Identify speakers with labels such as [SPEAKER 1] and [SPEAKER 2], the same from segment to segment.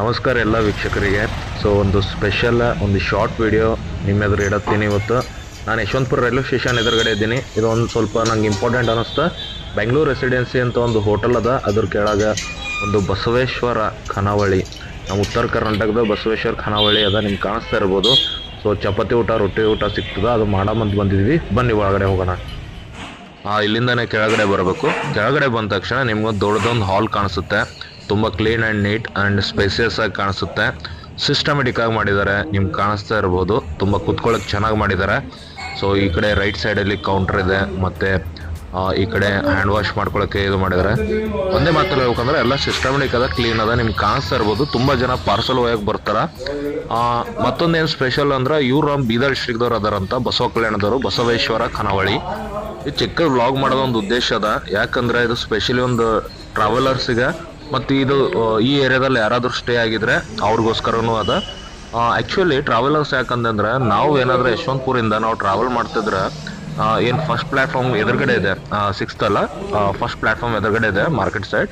[SPEAKER 1] ನಮಸ್ಕಾರ ಎಲ್ಲ ವೀಕ್ಷಕರಿಗೆ. ಸೊ ಒಂದು ಸ್ಪೆಷಲ್ ಒಂದು ಶಾರ್ಟ್ ವಿಡಿಯೋ ನಿಮ್ಮ ಎದುರು ಇಡುತ್ತೀನಿ. ಇವತ್ತು ನಾನು ಯಶವಂತಪುರ ರೈಲ್ವೆ ಸ್ಟೇಷನ್ ಎದುರುಗಡೆ ಇದ್ದೀನಿ. ಇದು ಒಂದು ಸ್ವಲ್ಪ ನಂಗೆ ಇಂಪಾರ್ಟೆಂಟ್ ಅನ್ನಿಸ್ತಾ. ಬೆಂಗಳೂರು ರೆಸಿಡೆನ್ಸಿ ಅಂತ ಒಂದು ಹೋಟೆಲ್ ಅದ, ಅದ್ರ ಕೆಳಗೆ ಒಂದು ಬಸವೇಶ್ವರ ಖಾನಾವಳಿ, ನಮ್ಮ ಉತ್ತರ ಕರ್ನಾಟಕದ ಬಸವೇಶ್ವರ ಖಾನಾವಳಿ ಅದ, ನಿಮ್ಗೆ ಕಾಣಿಸ್ತಾ ಇರ್ಬೋದು. ಸೊ ಚಪಾತಿ ಊಟ, ರೊಟ್ಟಿ ಊಟ ಸಿಗ್ತದೆ, ಅದು ಮಾಡಮಂತ ಬಂದಿದ್ವಿ. ಬನ್ನಿ ಒಳಗಡೆ ಹೋಗೋಣ. ಇಲ್ಲಿಂದನೇ ಕೆಳಗಡೆ ಬರಬೇಕು. ಕೆಳಗಡೆ ಬಂದ ತಕ್ಷಣ ನಿಮ್ಗೊಂದು ದೊಡ್ಡದೊಂದು ಹಾಲ್ ಕಾಣಿಸುತ್ತೆ. ತುಂಬ clean and neat and spacious ಆಗಿ ಕಾಣಿಸುತ್ತೆ. ಸಿಸ್ಟಮೆಟಿಕ್ ಆಗಿ ಮಾಡಿದ್ದಾರೆ, ನಿಮ್ಗೆ ಕಾಣಿಸ್ತಾ ಇರ್ಬೋದು. ತುಂಬ ಕುತ್ಕೊಳ್ಳೋಕೆ ಚೆನ್ನಾಗಿ ಮಾಡಿದ್ದಾರೆ. ಸೊ ಈ ಕಡೆ ರೈಟ್ ಸೈಡಲ್ಲಿ ಕೌಂಟರ್ ಇದೆ, ಮತ್ತು ಈ ಕಡೆ ಹ್ಯಾಂಡ್ ವಾಶ್ ಮಾಡ್ಕೊಳ್ಳೋಕ್ಕೆ ಇದು ಮಾಡಿದ್ದಾರೆ. ಒಂದೇ ಮಾತಲ್ಲಿ ಹೇಳ್ಬೇಕಂದ್ರೆ ಎಲ್ಲ ಸಿಸ್ಟಮೆಟಿಕ್ ಅದ, ಕ್ಲೀನ್ ಅದ, ನಿಮ್ಗೆ ಕಾಣಿಸ್ತಾ ಇರ್ಬೋದು. ತುಂಬ ಜನ ಪಾರ್ಸಲ್ ಒಯ್ಯಕ್ಕೆ ಬರ್ತಾರೆ. ಮತ್ತೊಂದೇನು ಸ್ಪೆಷಲ್ ಅಂದ್ರೆ ಇವ್ರು ನಮ್ಮ ಬೀದರ್ ಡಿಸ್ಟ್ರಿಕ್ದವ್ರು ಅದಾರಂತ, ಬಸವ ಕಲ್ಯಾಣದವರು, ಬಸವೇಶ್ವರ ಖಾನಾವಳಿ. ಈ ಚಿಕ್ಕ ವ್ಲಾಗ್ ಮಾಡೋದು ಒಂದು ಉದ್ದೇಶ ಅದ, ಯಾಕಂದ್ರೆ ಇದು ಸ್ಪೆಷಲಿ ಒಂದು ಟ್ರಾವೆಲರ್ಸಿಗೆ ಮತ್ತು ಇದು ಈ ಏರಿಯಾದಲ್ಲಿ ಯಾರಾದರೂ ಸ್ಟೇ ಆಗಿದ್ರೆ ಅವ್ರಿಗೋಸ್ಕರನೂ ಅದ. ಆ್ಯಕ್ಚುಲಿ ಟ್ರಾವೆಲರ್ಸ್ ಯಾಕಂತಂದ್ರೆ ನಾವು ಏನಾದರೂ ಯಶವಂತಪುರಿಂದ ನಾವು ಟ್ರಾವೆಲ್ ಮಾಡ್ತಿದ್ರೆ ಏನು ಫಸ್ಟ್ ಪ್ಲ್ಯಾಟ್ಫಾರ್ಮ್ ಎದುರುಗಡೆ ಇದೆ, 6th ಅಲ್ಲ, ಫಸ್ಟ್ ಪ್ಲ್ಯಾಟ್ಫಾರ್ಮ್ ಎದುರುಗಡೆ ಇದೆ ಮಾರ್ಕೆಟ್ ಸೈಡ್.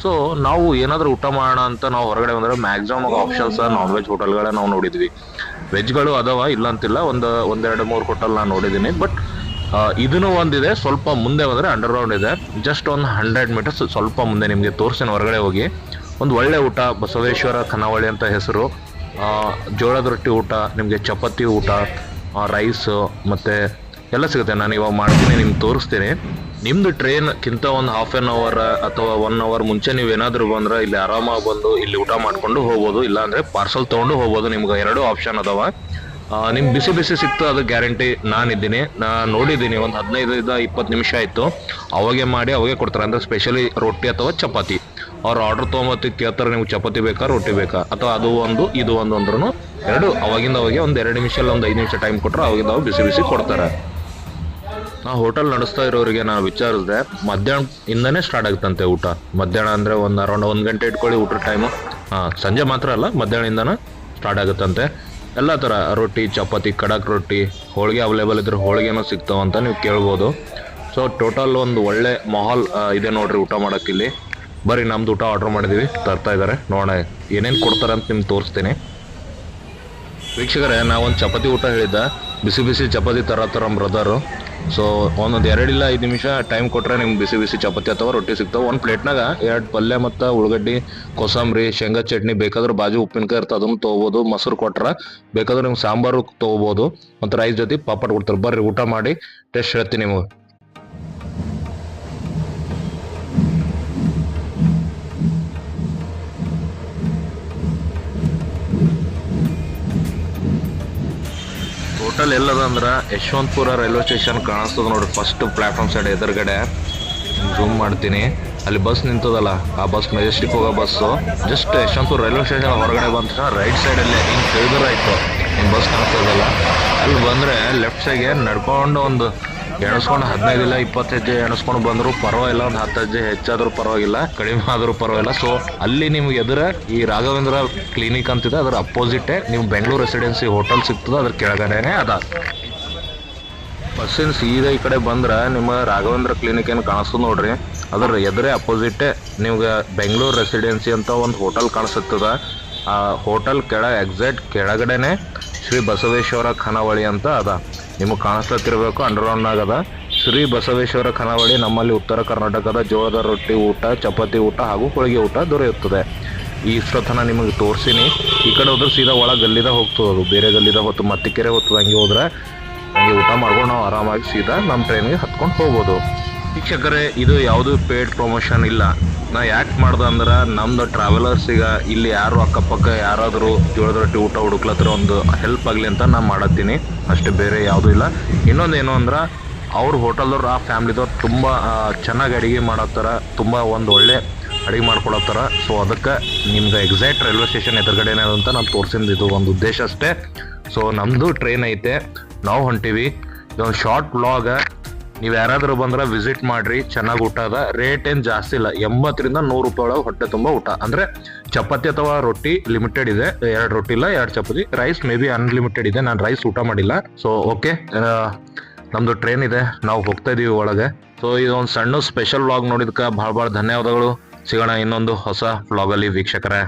[SPEAKER 1] ಸೊ ನಾವು ಏನಾದರೂ ಊಟ ಮಾಡೋಣ ಅಂತ ನಾವು ಹೊರಗಡೆ ಬಂದರೆ ಮ್ಯಾಕ್ಸಿಮಮ್ ಆಪ್ಷನ್ಸ್ ನಾನ್ ವೆಜ್ ಹೋಟೆಲ್ಗಳೇ ನಾವು ನೋಡಿದ್ವಿ. ವೆಜ್ಗಳು ಅದಾವ, ಇಲ್ಲ ಅಂತಿಲ್ಲ, ಒಂದೆರಡು ಮೂರು ಹೋಟೆಲ್ ನಾನು ನೋಡಿದ್ದೀನಿ. ಬಟ್ ಇದನ್ನು ಒಂದಿದೆ, ಸ್ವಲ್ಪ ಮುಂದೆ ಬಂದರೆ ಅಂಡರ್ಗ್ರೌಂಡ್ ಇದೆ, ಜಸ್ಟ್ ಒಂದು 100 ಮೀಟರ್ಸ್ ಸ್ವಲ್ಪ ಮುಂದೆ ನಿಮಗೆ ತೋರಿಸ್ತೀನಿ. ಹೊರಗಡೆ ಹೋಗಿ ಒಂದು ಒಳ್ಳೆ ಊಟ, ಬಸವೇಶ್ವರ ಖಾನಾವಳಿ ಅಂತ ಹೆಸರು. ಜೋಳದ ರೊಟ್ಟಿ ಊಟ, ನಿಮಗೆ ಚಪಾತಿ ಊಟ, ರೈಸು ಮತ್ತು ಎಲ್ಲ ಸಿಗುತ್ತೆ. ನಾನು ಇವಾಗ ಮಾಡ್ತೀನಿ, ನಿಮ್ಗೆ ತೋರಿಸ್ತೀನಿ. ನಿಮ್ಮದು ಟ್ರೈನ್ಗಿಂತ ಒಂದು ½ an hour ಅಥವಾ 1 hour ಮುಂಚೆ ನೀವು ಏನಾದರೂ ಬಂದರೆ ಇಲ್ಲಿ ಆರಾಮಾಗಿ ಬಂದು ಇಲ್ಲಿ ಊಟ ಮಾಡಿಕೊಂಡು ಹೋಗ್ಬೋದು. ಇಲ್ಲಾಂದರೆ ಪಾರ್ಸಲ್ ತೊಗೊಂಡು ಹೋಗ್ಬೋದು. ನಿಮ್ಗೆ 2 ಆಪ್ಷನ್ ಅದಾವ. ನಿಮ್ಗೆ ಬಿಸಿ ಬಿಸಿ ಸಿಕ್ತು, ಅದು ಗ್ಯಾರಂಟಿ. ನಾನಿದ್ದೀನಿ, ನಾನು ನೋಡಿದ್ದೀನಿ, ಒಂದು 15-20 ನಿಮಿಷ ಆಯಿತು. ಅವಾಗೆ ಮಾಡಿ ಅವಾಗೆ ಕೊಡ್ತಾರೆ. ಅಂದರೆ ಸ್ಪೆಷಲಿ ರೊಟ್ಟಿ ಅಥವಾ ಚಪಾತಿ. ಅವ್ರು ಆರ್ಡರ್ ತೊಗೊಂಬತ್ತಿ ಕೇಳ್ತಾರೆ, ನೀವು ಚಪಾತಿ ಬೇಕಾ ರೊಟ್ಟಿ ಬೇಕಾ, ಅಥವಾ ಅದು ಒಂದು ಇದು ಒಂದು ಅಂದ್ರೂ ಎರಡು ಅವಾಗಿಂದ ಅವಾಗೆ ಒಂದು 2 ನಿಮಿಷ ಇಲ್ಲ ಒಂದು 5 ನಿಮಿಷ ಟೈಮ್ ಕೊಟ್ಟರೆ ಅವಾಗಿಂದ ಅವಾಗ ಬಿಸಿ ಬಿಸಿ ಕೊಡ್ತಾರೆ. ನಾ ಹೋಟೆಲ್ ನಡೆಸ್ತಾ ಇರೋರಿಗೆ ನಾನು ವಿಚಾರಿಸಿದೆ, ಮಧ್ಯಾಹ್ನದಿಂದನೇ ಸ್ಟಾರ್ಟ್ ಆಗುತ್ತಂತೆ ಊಟ. ಮಧ್ಯಾಹ್ನ ಅಂದರೆ ಒಂದು ಅರೌಂಡ್ 1 ಗಂಟೆ ಇಟ್ಕೊಳ್ಳಿ ಊಟದ ಟೈಮು. ಸಂಜೆ ಮಾತ್ರ ಅಲ್ಲ, ಮಧ್ಯಾಹ್ನದಿಂದನೇ ಸ್ಟಾರ್ಟ್ ಆಗುತ್ತಂತೆ. ಎಲ್ಲ ಥರ ರೊಟ್ಟಿ, ಚಪಾತಿ, ಕಡಕ್ ರೊಟ್ಟಿ, ಹೋಳಿಗೆ ಅವೈಲೇಬಲ್ ಇದ್ರೆ ಹೋಳಿಗೆನೂ ಸಿಗ್ತಾವಂತ ನೀವು ಕೇಳ್ಬೋದು. ಸೊ ಟೋಟಲ್ ಒಂದು ಒಳ್ಳೆ ಮಾಹೋಲ್ ಇದೆ ನೋಡ್ರಿ ಊಟ ಮಾಡೋಕ್ಕಿಲ್ಲಿ. ಬರ್ರಿ, ನಮ್ದು ಊಟ ಆರ್ಡ್ರ್ ಮಾಡಿದ್ದೀವಿ, ತರ್ತಾ ಇದ್ದಾರೆ. ನೋಡೋಣ ಏನೇನು ಕೊಡ್ತಾರೆ ಅಂತ ನಿಮ್ಗೆ ತೋರಿಸ್ತೀನಿ. ವೀಕ್ಷಕರೇ, ನಾವೊಂದು ಚಪಾತಿ ಊಟ ಹೇಳಿದ್ದೆ, ಬಿಸಿ ಬಿಸಿ ಚಪಾತಿ ತರತ್ತಾರ ನಮ್ಮ ಬ್ರದರು. ಸೊ ಒಂದೊಂದು 2 ಇಲ್ಲ 5 ನಿಮಿಷ ಟೈಮ್ ಕೊಟ್ಟರೆ ನಿಮ್ಗೆ ಬಿಸಿ ಬಿಸಿ ಚಪಾತಿ ಅಥವಾ ರೊಟ್ಟಿ ಸಿಗ್ತಾವೆ. ಒಂದು ಪ್ಲೇಟ್ನಾಗ 2 ಪಲ್ಯ ಮತ್ತು ಉಳ್ಳಾಗಡ್ಡಿ, ಕೋಸಂಬರಿ, ಶೇಂಗಾ ಚಟ್ನಿ, ಬೇಕಾದ್ರೆ ಬಾಜು ಉಪ್ಪಿನಕಾಯಿ ಇರ್ತದೆ, ಅದನ್ನು ತೊಗೋಬೋದು. ಮೊಸರು ಕೊಟ್ರೆ ಬೇಕಾದ್ರೆ ನಿಮ್ಗೆ ಸಾಂಬಾರು ತೊಗೋಬೋದು, ಮತ್ತು ರೈಸ್ ಜೊತೆ ಪಾಪಡ್ ಕೊಡ್ತಾರೆ. ಬರ್ರಿ ಊಟ ಮಾಡಿ ಟೇಸ್ಟ್ ಹೇಳ್ತೀನಿ ನಿಮಗೆ. ಹೋಟೆಲ್ ಎಲ್ಲದ ಅಂದ್ರೆ ಯಶವಂತಪುರ ರೈಲ್ವೆ ಸ್ಟೇಷನ್ ಕಾಣಿಸ್ತದೆ ನೋಡ್ರಿ, ಫಸ್ಟ್ ಪ್ಲಾಟ್ಫಾರ್ಮ್ ಸೈಡ್ ಎದುರುಗಡೆ. ಜೂಮ್ ಮಾಡ್ತೀನಿ, ಅಲ್ಲಿ ಬಸ್ ನಿಂತದಲ್ಲ, ಆ ಬಸ್ ಮೆಜೆಸ್ಟಿಕ್ ಹೋಗೋ bus. Just Yeshwanthpur railway station ಹೊರಗಡೆ ಬಂದ ರೈಟ್ ಸೈಡಲ್ಲಿ ಹಿಂಗೆ ತಿಳಿದ್ರೆ ನಿಮ್ಮ ಬಸ್ ಕಾಣಿಸ್ತದಲ್ಲ, ಅಲ್ಲಿ ಬಂದರೆ ಲೆಫ್ಟ್ ಸೈಡ್ಗೆ ನಡ್ಕೊಂಡು ಒಂದು ಎಣಿಸ್ಕೊಂಡು 15 ಇಲ್ಲ 20 ಹೆಜ್ಜೆ ಎಣಿಸ್ಕೊಂಡು ಬಂದರೂ ಪರವಾಗಿಲ್ಲ, ಒಂದು 10 ಹೆಜ್ಜೆ ಹೆಚ್ಚಾದರೂ ಪರವಾಗಿಲ್ಲ, ಕಡಿಮೆ ಆದರೂ ಪರವಾಗಿಲ್ಲ. ಸೊ ಅಲ್ಲಿ ನಿಮ್ಗೆ ಎದುರು ಈ ರಾಘವೇಂದ್ರ ಕ್ಲಿನಿಕ್ ಅಂತಿದೆ, ಅದರ ಅಪೋಸಿಟೇ ನೀವು ಬೆಂಗಳೂರು ರೆಸಿಡೆನ್ಸಿ ಹೋಟೆಲ್ ಸಿಗ್ತದೆ, ಅದ್ರ ಕೆಳಗಡೆನೇ ಅದ. ಬಸ್ಸಿನ ಸೀದಾ ಈ ಕಡೆ ಬಂದ್ರೆ ನಿಮ್ಮ ರಾಘವೇಂದ್ರ ಕ್ಲಿನಿಕ್ ಏನು ಕಾಣಿಸ್ತದೆ ನೋಡ್ರಿ, ಅದ್ರ ಎದುರೇ ಅಪೋಸಿಟೇ ನಿಮ್ಗೆ ಬೆಂಗಳೂರು ರೆಸಿಡೆನ್ಸಿ ಅಂತ ಒಂದು ಹೋಟೆಲ್ ಕಾಣಿಸುತ್ತದೆ. ಆ ಹೋಟೆಲ್ ಎಕ್ಸಾಕ್ಟ್ ಕೆಳಗಡೆನೆ ಶ್ರೀ ಬಸವೇಶ್ವರ ಖಾನಾವಳಿ ಅಂತ ಅದ, ನಿಮಗೆ ಕಾಣಿಸ್ಲತ್ತಿರಬೇಕು, ಅಂಡರ್ಗ್ರೌಂಡ್ನಾಗ ಅದ. ಶ್ರೀ ಬಸವೇಶ್ವರ ಖಾನಾವಳಿ. ನಮ್ಮಲ್ಲಿ ಉತ್ತರ ಕರ್ನಾಟಕದ ಜೋಳದ ರೊಟ್ಟಿ ಊಟ, ಚಪಾತಿ ಊಟ ಹಾಗೂ ಹೋಳಿಗೆ ಊಟ ದೊರೆಯುತ್ತದೆ. ಇಷ್ಟೊತ್ತನ ನಿಮಗೆ ತೋರಿಸಿನಿ. ಈ ಕಡೆ ಹೋದ್ರೆ ಸೀದಾ ಒಳಗೆ ಗಲ್ಲಿದ ಹೋಗ್ತದೆ, ಅದು ಬೇರೆ ಗಲ್ಲಿದ ಹೊತ್ತು ಮತ್ತಿಕೆರೆ ಹೋಗ್ತದೆ. ಹಂಗೆ ಹೋದ್ರೆ ಹಂಗೆ ಊಟ ಮಾಡ್ಕೊಂಡು ನಾವು ಆರಾಮಾಗಿ ಸೀದಾ ನಮ್ಮ ಟ್ರೈನ್ಗೆ ಹತ್ಕೊಂಡು ಹೋಗ್ಬೋದು. ವೀಕ್ಷಕರೇ, ಇದು ಯಾವುದು ಪೇಯ್ಡ್ ಪ್ರಮೋಷನ್ ಇಲ್ಲ. ನಾ ಯಾಕೆ ಮಾಡ್ದೆ ಅಂದ್ರೆ ನಮ್ದು ಟ್ರಾವೆಲರ್ಸಿಗೆ ಇಲ್ಲಿ ಯಾರು ಅಕ್ಕಪಕ್ಕ ಯಾರಾದರೂ ಜೋಳದ ರೊಟ್ಟಿ ಊಟ ಹುಡುಕ್ಲತ್ರ ಒಂದು ಹೆಲ್ಪ್ ಆಗಲಿ ಅಂತ ನಾನು ಮಾಡತ್ತೀನಿ, ಅಷ್ಟೇ, ಬೇರೆ ಯಾವುದೂ ಇಲ್ಲ. ಇನ್ನೊಂದೇನು ಅಂದ್ರೆ ಅವ್ರ ಹೋಟೆಲ್ದವ್ರು, ಆ ಫ್ಯಾಮ್ಲಿದವ್ರು ತುಂಬ ಚೆನ್ನಾಗಿ ಅಡುಗೆ ಮಾಡತ್ತಾರ, ತುಂಬ ಒಂದು ಒಳ್ಳೆ ಅಡುಗೆ ಮಾಡ್ಕೊಳತ್ತಾರ. ಸೊ ಅದಕ್ಕೆ ನಿಮ್ಗೆ ಎಕ್ಸಾಕ್ಟ್ ರೈಲ್ವೆ ಸ್ಟೇಷನ್ ಎದುರುಗಡೆನೇ ಅಂತ ನಾನು ತೋರಿಸಿದ್ದು ಒಂದು ಉದ್ದೇಶ ಅಷ್ಟೇ. ಸೊ ನಮ್ಮದು ಟ್ರೈನ್ ಐತೆ, ನಾವು ಹೊಂಟೀವಿ. ಇದೊಂದು ಶಾರ್ಟ್ ವ್ಲಾಗ. ನೀವು ಯಾರಾದರೂ ಬಂದ್ರೆ ವಿಸಿಟ್ ಮಾಡಿರಿ, ಚೆನ್ನಾಗಿ ಊಟ ಅದ. ರೇಟ್ ಏನು ಜಾಸ್ತಿ ಇಲ್ಲ, 80ರಿಂದ 100 ರೂಪಾಯಿ ಒಳಗೆ ಹೊಟ್ಟೆ ತುಂಬ ಊಟ. ಅಂದರೆ ಚಪಾತಿ ಅಥವಾ ರೊಟ್ಟಿ ಲಿಮಿಟೆಡ್ ಇದೆ, 2 ರೊಟ್ಟಿ ಇಲ್ಲ 2 ಚಪಾತಿ. ರೈಸ್ ಮೇ ಬಿ ಅನ್ಲಿಮಿಟೆಡ್ ಇದೆ, ನಾನು ರೈಸ್ ಊಟ ಮಾಡಿಲ್ಲ. ಸೊ ಓಕೆ, ನಮ್ಮದು ಟ್ರೈನ್ ಇದೆ, ನಾವು ಹೋಗ್ತಾ ಇದ್ದೀವಿ ಒಳಗೆ. ಸೊ ಇದೊಂದು ಸಣ್ಣ ಸ್ಪೆಷಲ್ ವ್ಲಾಗ್ ನೋಡಿದ್ಕೆ ಭಾಳ ಧನ್ಯವಾದಗಳು. ಸಿಗೋಣ ಇನ್ನೊಂದು ಹೊಸ ವ್ಲಾಗಲ್ಲಿ ವೀಕ್ಷಕರೇ.